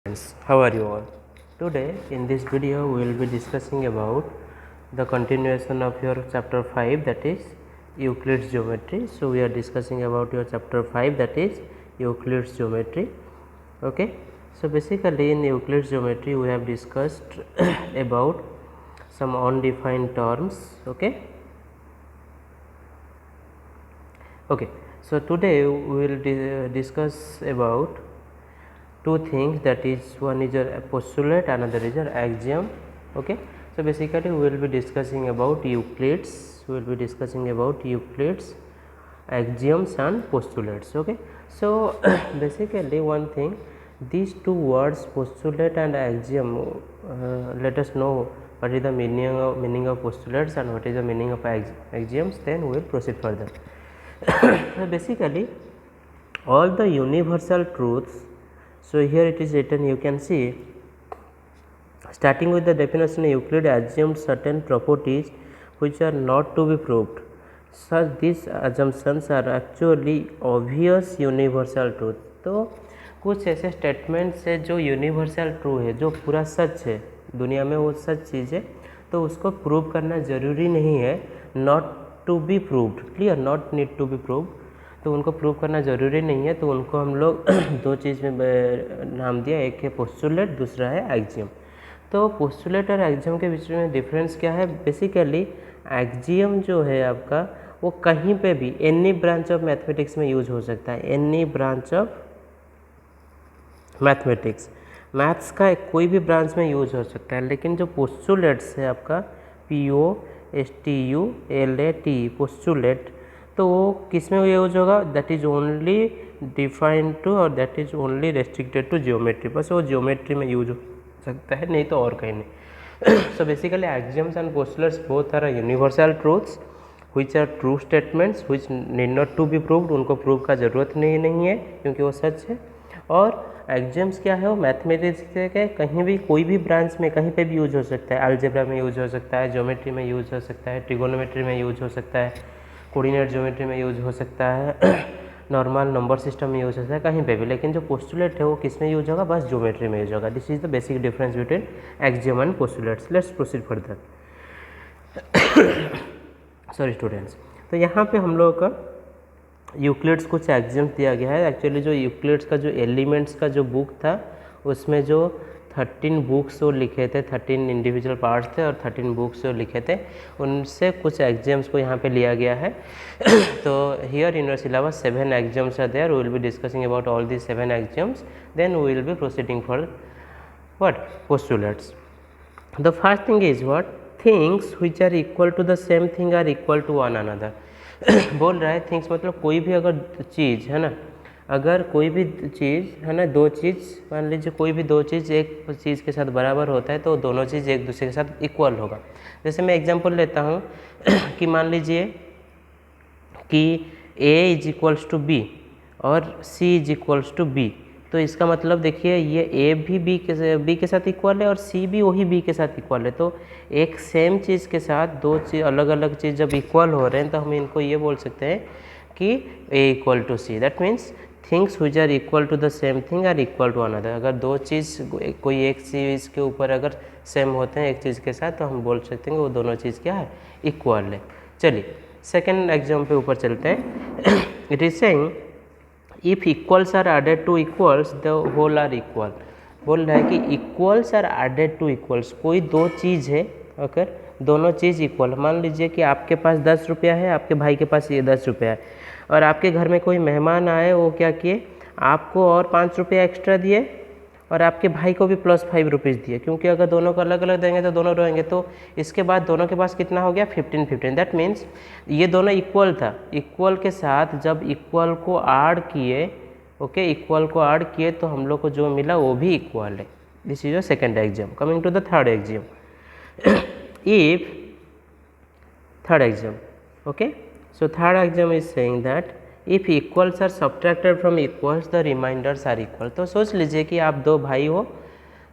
Friends, how are you all? Today in this video we will be discussing about the continuation of your chapter 5, that is Euclid's geometry. So we are discussing about your chapter 5, that is Euclid's geometry. Okay, so basically in Euclid's geometry we have discussed about some undefined terms. Okay, so today we will discuss about two things, that is one is your postulate, another is your axiom. Okay, so basically we will be discussing about Euclid's, axioms and postulates. Okay, so basically one thing, these two words postulate and axiom, let us know what is the meaning of postulates and what is the meaning of axioms, then we will proceed further. So basically all the universal truths, so here it is written, you can see, starting with the definition, Euclid assumed certain properties which are not to be proved. Such these assumptions are actually obvious universal truth. तो कुछ ऐसे statements है जो universal true है, जो पूरा सच है, दुनिया में वो सच चीज़ है, तो उसको प्रूव करना ज़रूरी नहीं है, not to be proved, clear, not need to be proved, तो उनको प्रूव करना ज़रूरी नहीं है, तो उनको हम लोग दो चीज़ में नाम दिया, एक है पोस्टुलेट, दूसरा है एक्जियम। तो पोस्टुलेट और एक्जियम के बीच में डिफरेंस क्या है? बेसिकली एक्जियम जो है आपका, वो कहीं पे भी एनी ब्रांच ऑफ मैथमेटिक्स में यूज हो सकता है, any branch of mathematics, maths का कोई भी ब्रांच में यूज हो सकता है। लेकिन जो पोस्टुलेट्स है आपका, POSTULAT, पोस्टुलेट, तो वो किस में यूज होगा? That is only defined to और that is only restricted to geometry, बस वो जियोमेट्री में यूज हो सकता है, नहीं तो और कहीं नहीं। So basically axioms and postulates both are universal truths which are true statements which need not to be proved, उनको प्रूव का ज़रूरत नहीं है क्योंकि वो सच है। और एक्सियम्स क्या है? वो मैथमेटिक्स के कहीं भी कोई भी ब्रांच में कहीं पे भी यूज हो सकता है, अलजेब्रा में यूज हो सकता है, ज्योमेट्री में यूज हो सकता है, ट्रिगोनोमेट्री में यूज हो सकता है, कोऑर्डिनेट ज्योमेट्री में यूज हो सकता है, नॉर्मल नंबर सिस्टम में यूज हो सकता है, कहीं पे भी। लेकिन जो पोस्टुलेट है वो किस में यूज होगा? बस ज्योमेट्री में यूज होगा। This is the basic difference between axiom and postulates. Let's proceed further. Sorry students, तो यहाँ पे हम लोगों का यूक्लिड्स कुछ एक्सियम्स दिया गया है। एक्चुअली जो यूक्लिड्स का जो एलिमेंट्स का जो बुक था, उसमें जो 13 बुक्स जो लिखे थे, 13 इंडिविजुअल पार्ट्स थे और 13 बुक्स जो लिखे थे, उनसे कुछ एक्सियम्स को यहाँ पे लिया गया है। तो here in your syllabus 7 axioms are there, we will be discussing about all the 7 axioms, then we will be proceeding for what? Postulates. The first thing is what? Things which are equal to the same thing are equal to one another. बोल रहा है things मतलब कोई भी अगर चीज़ है ना, अगर कोई भी चीज़ है ना, दो चीज़ मान लीजिए, कोई भी दो चीज़ एक चीज़ के साथ बराबर होता है तो दोनों चीज़ एक दूसरे के साथ इक्वल होगा। जैसे मैं एग्जांपल लेता हूँ कि मान लीजिए कि A is equals to B और C is equals to B, तो इसका मतलब देखिए ये A भी B के साथ इक्वल है और C भी वही B के साथ इक्वल है। तो एक सेम चीज़ के साथ दो चीज़ अलग अलग चीज़ जब इक्वल हो रहे हैं तो हम इनको ये बोल सकते हैं कि A equal to C। That means things which are equal to the same thing are equal to another. अगर दो चीज़ कोई एक चीज़ के ऊपर अगर सेम होते हैं एक चीज़ के साथ, तो हम बोल सकते हैं कि वो दोनों चीज़ क्या है? इक्वल है। चलिए सेकेंड एग्जाम्पल पे ऊपर चलते हैं। It is saying if equals are added to equals the whole are equal. बोल रहा है कि equals are added to equals, कोई दो चीज़ है, अगर दोनों चीज़ इक्वल, मान लीजिए कि आपके पास 10 रुपया है, आपके भाई के पास ये 10 रुपया है, और आपके घर में कोई मेहमान आए, वो क्या किए, आपको और 5 रुपया एक्स्ट्रा दिए और आपके भाई को भी +5 रुपीज़ दिए, क्योंकि अगर दोनों को अलग अलग देंगे तो दोनों रहेंगे। तो इसके बाद दोनों के पास कितना हो गया? 15-15। दैट मीन्स ये दोनों इक्वल था, इक्वल के साथ जब इक्वल को ऐड किए, ओके, इक्वल को ऐड किए तो हम लोग को जो मिला वो भी इक्वल है। This is your second exam. Coming to the third exam, if third exam, okay, so third exam is saying that if equals are subtracted from equals the remainders are equal। तो सोच लीजिए कि आप दो भाई हो,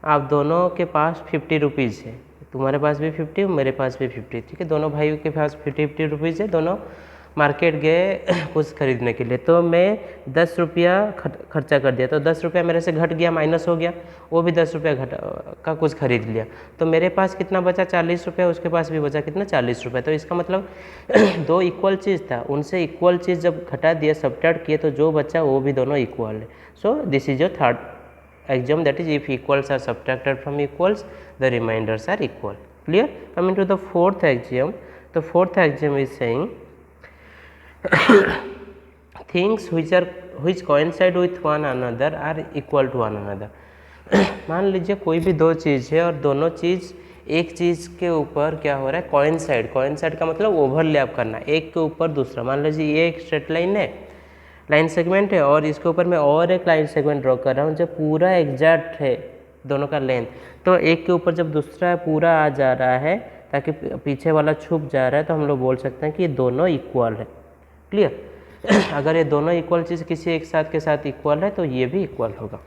आप दोनों के पास 50 रुपीज़ है, तुम्हारे पास भी 50, मेरे पास भी 50, ठीक है, दोनों भाइयों के पास 50 रुपीज़ है, दोनों मार्केट गए कुछ खरीदने के लिए, तो मैं 10 रुपया खर्चा कर दिया, तो 10 रुपया मेरे से घट गया, माइनस हो गया, वो भी 10 रुपया का कुछ खरीद लिया, तो मेरे पास कितना बचा 40 रुपया, उसके पास भी बचा कितना 40 रुपया। तो इसका मतलब दो इक्वल चीज़ था, उनसे इक्वल चीज़ जब घटा दिया, सब्ट्रैक्ट किए, तो जो बचा वो भी दोनों इक्वल है। So this is your third exam, that is if equals are subtracted from equals the remainders are equal. Clear? Coming to the fourth exam, तो fourth exam is saying things which coincide with one another are equal to one another। मान लीजिए कोई भी दो चीज़ है और दोनों चीज़ एक चीज़ के ऊपर क्या हो रहा है, कोइंसाइड। कोइंसाइड का मतलब ओवरलैप करना, एक के ऊपर दूसरा। मान लीजिए ये एक स्ट्रेट लाइन है, लाइन सेगमेंट है, और इसके ऊपर मैं और एक लाइन सेगमेंट ड्रॉ कर रहा हूँ जो पूरा एग्जैक्ट है दोनों का लेंथ, तो एक के ऊपर जब दूसरा पूरा आ जा रहा है ताकि पीछे वाला छुप जा रहा है, तो हम लोग बोल सकते हैं कि ये दोनों इक्वल है। क्लियर? अगर ये दोनों इक्वल चीज़ किसी एक साथ के साथ इक्वल है तो ये भी इक्वल होगा।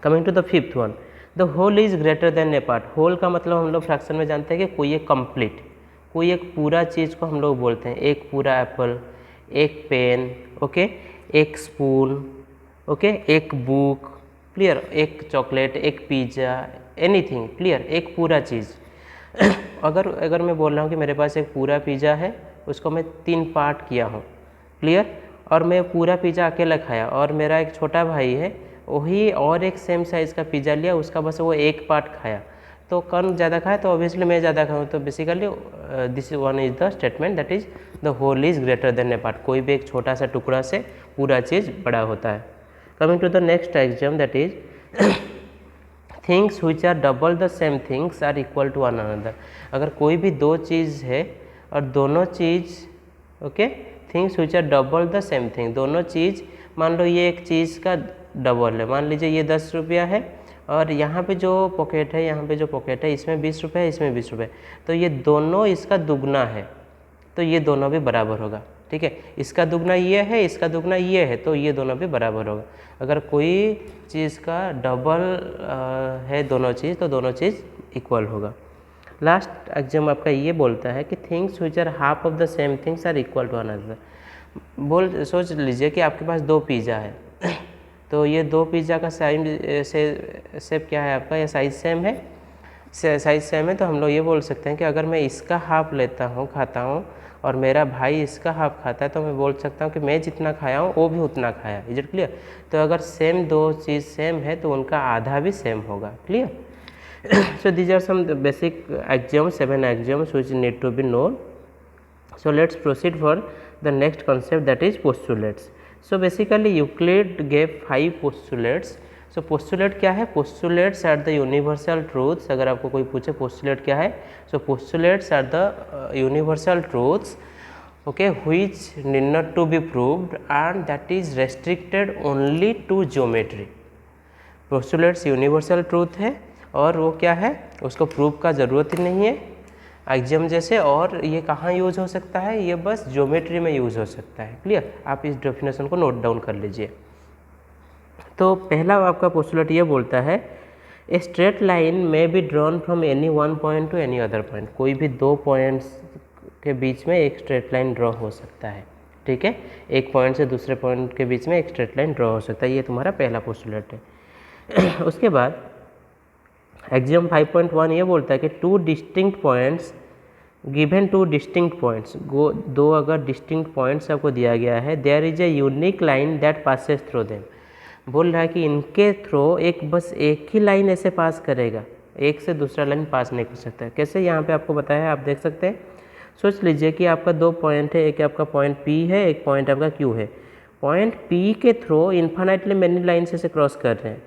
Coming to the fifth one, the whole is greater than a part. Whole का मतलब हम लोग फ्रैक्शन में जानते हैं कि कोई एक कंप्लीट, कोई एक पूरा चीज़ को हम लोग बोलते हैं। एक पूरा एप्पल, एक पेन, ओके, एक स्पून, ओके, एक बुक, क्लियर, एक चॉकलेट, एक पिज़्ज़ा, एनीथिंग, क्लियर, एक पूरा चीज़। अगर मैं बोल रहा हूँ कि मेरे पास एक पूरा पिज़्ज़ा है, उसको मैं 3 पार्ट किया हूँ, क्लियर, और मैं पूरा पिज़्ज़ा अकेला खाया, और मेरा एक छोटा भाई है वही और एक सेम साइज़ का पिज़्ज़ा लिया, उसका बस वो एक पार्ट खाया, तो कौन ज़्यादा खाया, तो ऑब्वियसली मैं ज़्यादा खाऊँ। तो basically this one is the statement that is the whole is greater than a part. कोई भी एक छोटा सा टुकड़ा से पूरा चीज़ बड़ा होता है। Coming to the next exam, that is things which are double the same things are equal to one another. अगर कोई भी दो चीज़ है और दोनों चीज़, okay, things which are double the same thing, दोनों चीज़, मान लो ये एक चीज़ का डबल है, मान लीजिए ये 10 रुपया है, और यहाँ पे जो पॉकेट है, यहाँ पे जो पॉकेट है, इसमें 20 रुपये है, इसमें 20 रुपये, तो ये दोनों इसका दुगना है, तो ये दोनों भी बराबर होगा। ठीक है, इसका दुगना ये है, इसका दुगना ये है, तो ये दोनों भी बराबर होगा। अगर कोई चीज़ का डबल है दोनों चीज़, तो दोनों चीज़ इक्वल होगा। लास्ट एग्जाम आपका ये बोलता है कि things which are half of the same things are equal to another. सोच लीजिए कि आपके पास 2 पिज़्ज़ा है तो ये 2 पिज़्ज़ा का शेप क्या है आपका, या साइज़ सेम है, साइज़ सेम है, तो हम लोग ये बोल सकते हैं कि अगर मैं इसका हाफ लेता हूँ, खाता हूँ, और मेरा भाई इसका हाफ खाता है, तो मैं बोल सकता हूँ कि मैं जितना खाया हूँ वो भी उतना खाया। Is it clear? तो अगर सेम दो चीज़ सेम है तो उनका आधा भी सेम होगा। Clear? So these are some basic axioms, 7 axioms which need to be known. So let's proceed for the next concept, that is postulates. So basically Euclid gave 5 postulates. So postulate क्या है? Postulates are the universal truths. अगर आपको कोई पूछे postulate क्या है, so postulates are the universal truths, okay, which need not to be proved and that is restricted only to geometry. Postulates universal truth है और वो क्या है, उसको प्रूव का ज़रूरत ही नहीं है एक्सियम जैसे, और ये कहाँ यूज़ हो सकता है, ये बस ज्योमेट्री में यूज़ हो सकता है। क्लियर? आप इस डेफिनेशन को नोट डाउन कर लीजिए। तो पहला आपका पोस्टुलेट ये बोलता है, ए स्ट्रेट लाइन में be drawn from any one point two any other point. कोई भी 2 पॉइंट्स के बीच में एक स्ट्रेट लाइन ड्रॉ हो सकता है। ठीक है, एक पॉइंट से दूसरे पॉइंट के बीच में एक स्ट्रेट लाइन ड्रॉ हो सकता है। ये तुम्हारा पहला पोस्टुलेट है। उसके बाद एक्सियम 5.1 ये बोलता है कि 2 distinct points given 2 distinct points, 2 अगर डिस्टिंक्ट पॉइंट्स आपको दिया गया है, there is a unique line that passes through them. बोल रहा है कि इनके थ्रू बस एक ही लाइन ऐसे पास करेगा, एक से दूसरा लाइन पास नहीं कर सकता है। कैसे, यहाँ पे आपको बताया है, आप देख सकते हैं। सोच लीजिए कि आपका 2 पॉइंट है, एक आपका पॉइंट P है, एक पॉइंट आपका Q है। पॉइंट P के थ्रू इन्फाइनाइटली मैनी लाइन्स ऐसे क्रॉस कर रहे हैं,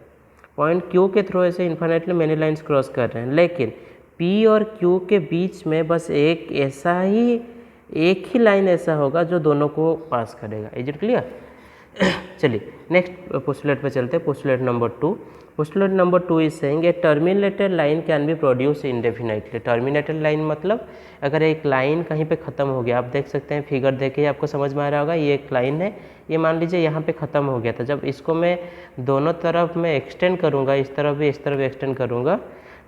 पॉइंट Q के थ्रू ऐसे इन्फाइनाइटली मैनी लाइन्स क्रॉस कर रहे हैं, लेकिन P और Q के बीच में बस एक ही लाइन ऐसा होगा जो दोनों को पास करेगा। Is it clear? चलिए नेक्स्ट पोस्टुलेट पे चलते हैं। Postulate number 2। Postulate number 2 is saying a terminated line can be produce indefinitely. Terminated line मतलब अगर एक लाइन कहीं पे ख़त्म हो गया, आप देख सकते हैं, फिगर देख के आपको समझ में आ रहा होगा, ये एक लाइन है, ये मान लीजिए यहाँ पे ख़त्म हो गया था। जब इसको मैं दोनों तरफ में एक्सटेंड करूँगा, इस तरफ भी इस तरफ एक्सटेंड करूँगा,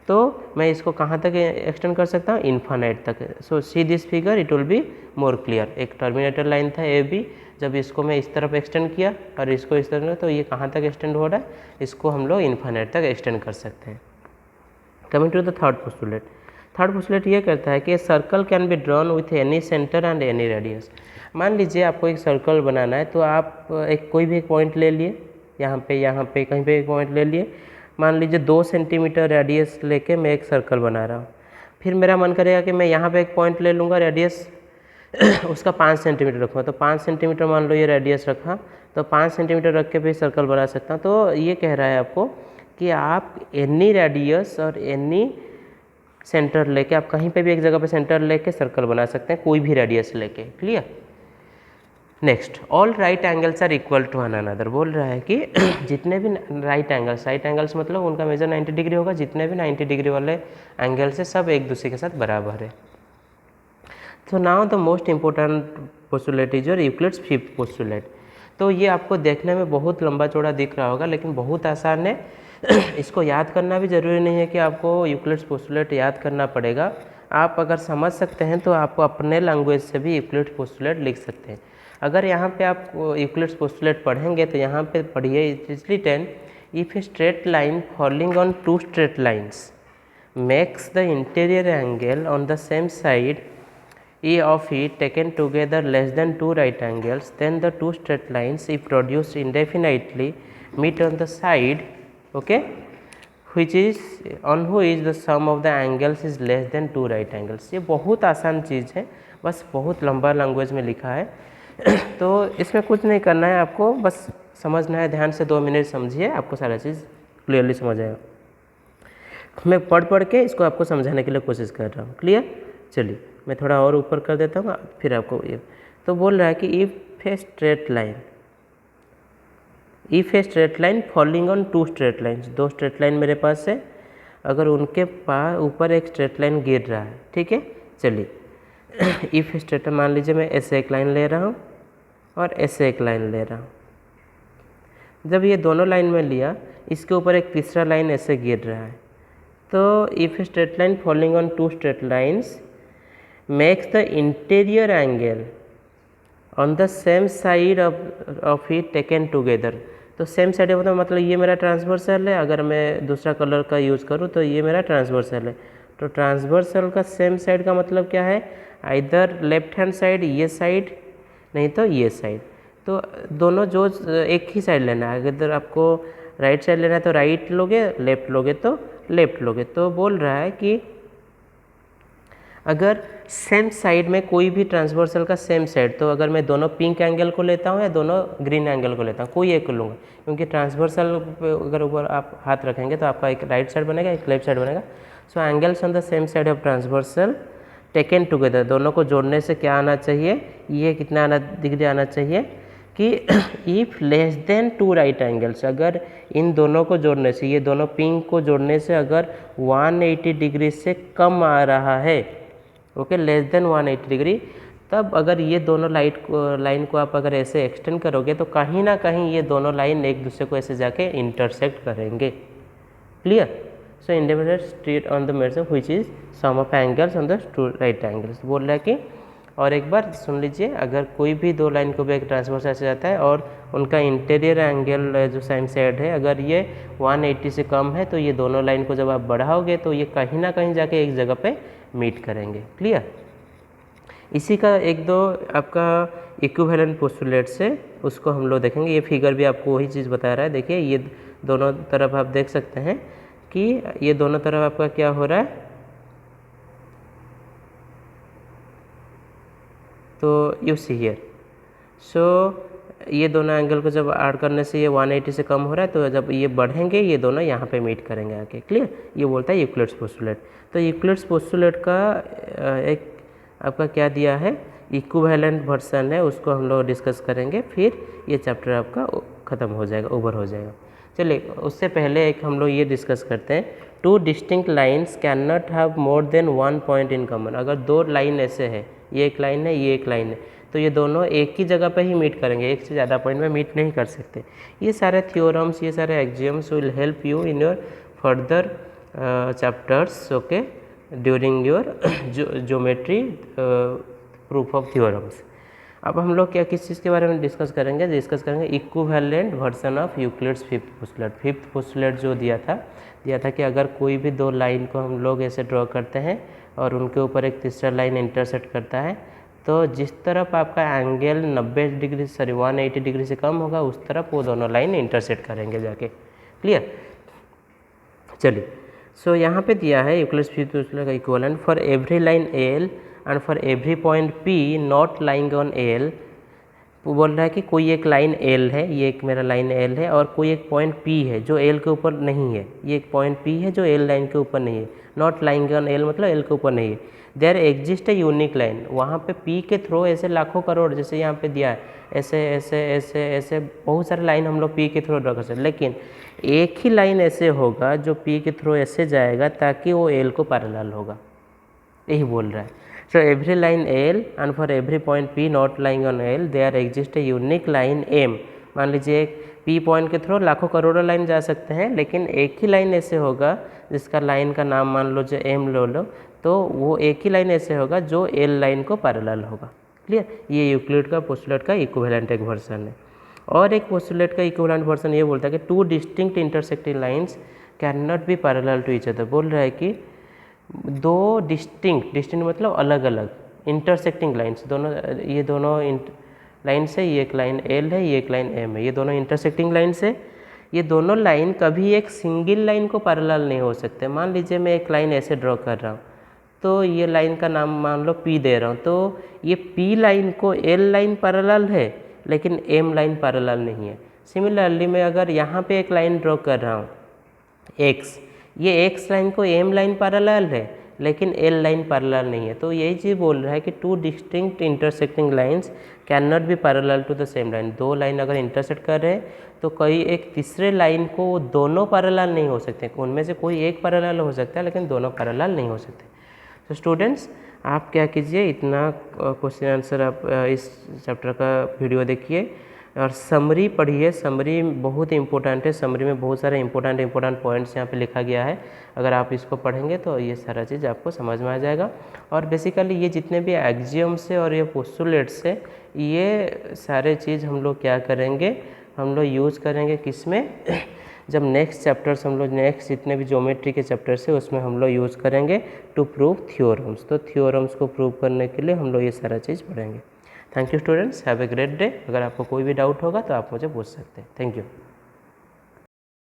तो मैं इसको कहाँ तक एक्सटेंड कर सकता हूँ, इन्फानाइट तक। So see this figure, it will be more clear. एक टर्मिनेटर लाइन था ए बी, जब इसको मैं इस तरफ एक्सटेंड किया और इसको इस तरफ, तो ये कहाँ तक एक्सटेंड हो रहा है, इसको हम लोग इन्फानाइट तक एक्सटेंड कर सकते हैं। Coming to the third postulate. Third postulate ये कहता है कि circle can be drawn with any centre and any radius. मान लीजिए आपको एक सर्कल बनाना है, तो आप एक कोई भी एक पॉइंट ले लिए, यहाँ पे कहीं पे एक पॉइंट ले लिए। मान लीजिए 2 सेंटीमीटर रेडियस लेके मैं एक सर्कल बना रहा हूँ। फिर मेरा मन करेगा कि मैं यहाँ पे एक पॉइंट ले लूँगा, रेडियस उसका 5 सेंटीमीटर रखूँगा, तो 5 सेंटीमीटर मान लो ये रेडियस रखा, तो 5 सेंटीमीटर रख के भी सर्कल बना सकता हूँ। तो ये कह रहा है आपको कि आप एनी रेडियस और एनी सेंटर लेके, आप कहीं पे भी एक जगह पे सेंटर लेके सर्कल बना सकते हैं, कोई भी रेडियस लेके। Clear. Next, all right angles are equal to one another. बोल रहा है कि जितने भी राइट एंगल्स मतलब उनका मेजर 90 डिग्री होगा, जितने भी 90 डिग्री वाले एंगल्स है सब एक दूसरे के साथ बराबर है। तो now the most important postulate is your Euclid's fifth postulate. तो ये आपको देखने में बहुत लंबा चौड़ा दिख रहा होगा, लेकिन बहुत आसान है। इसको याद करना भी ज़रूरी नहीं है कि आपको यूक्लिड्स पोस्टुलेट याद करना पड़ेगा। आप अगर समझ सकते हैं तो आपको अपने लैंग्वेज से भी यूक्लिड्स पोस्टुलेट लिख सकते हैं। अगर यहाँ पे आप यूक्लिड्स पोस्टुलेट पढ़ेंगे तो यहाँ पे पढ़िए, it is written if a straight line following on 2 straight lines makes the interior angle on the same side E of it taken together less than 2 right angles, then the 2 straight lines if produced indefinitely meet on the side, okay, which is the sum of the angles is less than 2 right angles। ये बहुत आसान चीज़ है, बस बहुत लंबा language में लिखा है। तो इसमें कुछ नहीं करना है, आपको बस समझना है। ध्यान से 2 मिनट समझिए, आपको सारा चीज़ क्लियरली समझ आएगा। मैं पढ़ के इसको आपको समझाने के लिए कोशिश कर रहा हूँ। क्लियर। चलिए मैं थोड़ा और ऊपर कर देता हूँ, फिर आपको ये तो बोल रहा है कि if a straight line following on 2 straight lines, 2 straight line मेरे पास है, अगर उनके पास ऊपर एक स्ट्रेट लाइन गिर रहा है, ठीक है। चलिए इफ स्ट्रेट, मान लीजिए मैं ऐसे एक लाइन ले रहा हूँ और ऐसे एक लाइन ले रहा हूँ। जब ये दोनों लाइन में लिया, इसके ऊपर एक तीसरा लाइन ऐसे गिर रहा है, तो if straight line following on 2 straight lines makes the interior angle on the same side of it taken together। तो सेम साइड मतलब ये मेरा ट्रांसवर्सल है, अगर मैं दूसरा कलर का यूज़ करूँ तो ये मेरा ट्रांसवर्सल है। तो ट्रांसवर्सल का सेम साइड का मतलब क्या है, आइदर लेफ्ट हैंड साइड, ये साइड, नहीं तो ये साइड। तो दोनों जो एक ही साइड लेना है, अगर आपको राइट साइड लेना है तो राइट लोगे, लेफ्ट लोगे तो लेफ्ट लोगे। तो बोल रहा है कि अगर सेम साइड में कोई भी ट्रांसवर्सल का सेम साइड, तो अगर मैं दोनों पिंक एंगल को लेता हूँ या दोनों ग्रीन एंगल को लेता हूँ, कोई एक को लूँगा, क्योंकि ट्रांसवर्सल अगर ऊपर आप हाथ रखेंगे तो आपका एक राइट साइड बनेगा, एक लेफ्ट साइड बनेगा। सो angles on the same side of transversal taken together, दोनों को जोड़ने से क्या आना चाहिए, ये कितना डिग्री आना चाहिए कि if less than 2 right angles, अगर इन दोनों को जोड़ने से, ये दोनों पिंक को जोड़ने से अगर 180 डिग्री से कम आ रहा है, ओके, लेस देन 180 डिग्री, तब अगर ये दोनों लाइन को आप अगर ऐसे एक्सटेंड करोगे तो कहीं ना कहीं ये दोनों लाइन एक दूसरे को ऐसे जाके इंटरसेक्ट करेंगे। Clear. So independent straight on the major which is sum of angles on the 2 right angles. बोल रहा है कि, और एक बार सुन लीजिए, अगर कोई भी 2 लाइन को भी एक ट्रांसवर्स ऐसे जाता है और उनका इंटीरियर एंगल जो सेम साइड है अगर ये 180 से कम है, तो ये दोनों लाइन को जब आप बढ़ाओगे तो ये कहीं ना कहीं जाके एक जगह पे मीट करेंगे। क्लियर। इसी का 1-2 आपका इक्विवेलेंट पोस्टुलेट्स है, उसको हम लोग देखेंगे। ये फिगर भी आपको वही चीज़ बता रहा है। देखिए ये दोनों तरफ आप देख सकते हैं कि ये दोनों तरफ आपका क्या हो रहा है, तो यू सी हियर। सो ये दोनों एंगल को जब ऐड करने से ये 180 से कम हो रहा है, तो जब ये बढ़ेंगे ये दोनों यहाँ पे मीट करेंगे आके। क्लियर। ये बोलता है यूक्लिड्स पोस्टुलेट। तो यूक्लिड्स पोस्टुलेट का एक आपका क्या दिया है, इक्विवेलेंट वर्सन है, उसको हम लोग डिस्कस करेंगे, फिर ये चैप्टर आपका ख़त्म हो जाएगा, ओवर हो जाएगा। चलिए उससे पहले एक हम लोग ये डिस्कस करते हैं, 2 distinct lines can not have more than 1 point in common. अगर 2 लाइन ऐसे है, ये एक लाइन है, ये एक लाइन है, तो ये दोनों एक ही जगह पे ही मीट करेंगे, एक से ज़्यादा पॉइंट में मीट नहीं कर सकते। ये सारे थ्योरम्स, ये सारे axioms will help you in your further chapters okay during your geometry proof of theorems. अब हम लोग क्या किस चीज़ के बारे में डिस्कस करेंगे equivalent version of Euclid's fifth postulate जो दिया था कि अगर कोई भी दो लाइन को हम लोग ऐसे ड्रॉ करते हैं और उनके ऊपर एक तीसरा लाइन इंटरसेक्ट करता है, तो जिस तरफ आपका एंगल 180 डिग्री से कम होगा उस तरफ वो दोनों लाइन इंटरसेक्ट करेंगे जाके। क्लियर? चलिए, सो यहाँ पे दिया है यूक्लिड्स फिफ्थ पोस्टुलेट का equivalent for every line L and for every point P not lying on L. वो बोल रहा है कि कोई एक लाइन एल है, ये एक मेरा लाइन एल है, और कोई एक पॉइंट पी है जो एल के ऊपर नहीं है, ये एक पॉइंट पी है जो एल लाइन के ऊपर नहीं है। नॉट लाइंग ऑन एल मतलब एल के ऊपर नहीं है। There exist a unique line, वहाँ पे पी के थ्रू ऐसे लाखों करोड़, जैसे यहाँ पे दिया है ऐसे ऐसे ऐसे ऐसे बहुत सारे लाइन हम लोग पी के थ्रू ड्रॉ कर सकते हैं, लेकिन एक ही लाइन ऐसे होगा जो पी के थ्रू ऐसे जाएगा ताकि वो एल को पैरेलल होगा, यही बोल रहा है। So every line L and for every point P not lying on L there exists a unique line M। मान लीजिए एक P पॉइंट के थ्रू लाखों करोड़ों लाइन जा सकते हैं, लेकिन एक ही लाइन ऐसे होगा जिसका लाइन का नाम मान लो जो M लो, तो वो एक ही लाइन ऐसे होगा जो L लाइन को पैरेलल होगा। क्लियर? ये यूक्लिड का पोस्टुलेट का इक्विवेलेंट एक वर्जन है। और एक पोस्टुलेट का इक्विवेलेंट वर्जन ये बोलता है कि two distinct intersecting lines can not be parallel to each other. बोल रहा है कि दो डिस्टिंक्ट मतलब अलग अलग इंटरसेक्टिंग लाइन्स, दोनों ये दोनों लाइन्स है, ये एक लाइन एल है, ये एक लाइन एम है, ये दोनों इंटरसेक्टिंग लाइन्स है। ये दोनों लाइन कभी एक सिंगल लाइन को पैरेलल नहीं हो सकते। मान लीजिए मैं एक लाइन ऐसे ड्रॉ कर रहा हूँ, तो ये लाइन का नाम मान लो पी दे रहा हूँ, तो ये पी लाइन को एल लाइन पैरेलल है लेकिन एम लाइन पैरेलल नहीं है। सिमिलरली मैं अगर यहाँ पे एक लाइन ड्रॉ कर रहा हूँ एक्स, ये एक्स लाइन को एम लाइन पैरेलल है लेकिन एल लाइन पैरेलल नहीं है। तो यही चीज़ बोल रहा है कि two distinct intersecting lines can not be parallel to the same line. दो लाइन अगर इंटरसेक्ट कर रहे हैं तो कोई एक तीसरे लाइन को दोनों पैरेलल नहीं हो सकते, उनमें से कोई एक पैरेलल हो सकता है लेकिन दोनों पैरेलल नहीं हो सकते। तो स्टूडेंट्स आप क्या कीजिए, इतना क्वेश्चन आंसर आप इस चैप्टर का वीडियो देखिए और समरी पढ़िए। समरी बहुत इंपॉर्टेंट है, समरी में बहुत सारे इंपॉर्टेंट पॉइंट्स यहाँ पे लिखा गया है। अगर आप इसको पढ़ेंगे तो ये सारा चीज़ आपको समझ में आ जाएगा। और बेसिकली ये जितने भी एक्सियम्स है और ये पोस्टुलेट्स है, ये सारे चीज़ हम लोग क्या करेंगे, हम लोग यूज़ करेंगे किस में जब नेक्स्ट चैप्टर्स हम लोग नेक्स्ट जितने भी ज्योमेट्री के चैप्टर्स है उसमें हम लोग यूज़ करेंगे टू प्रूव थ्योरम्स। तो थ्योरम्स को प्रूव करने के लिए हम लोग ये सारा चीज़ पढ़ेंगे। Thank you students, have a great day. अगर आपको कोई भी डाउट होगा तो आप मुझे पूछ सकते हैं। Thank you.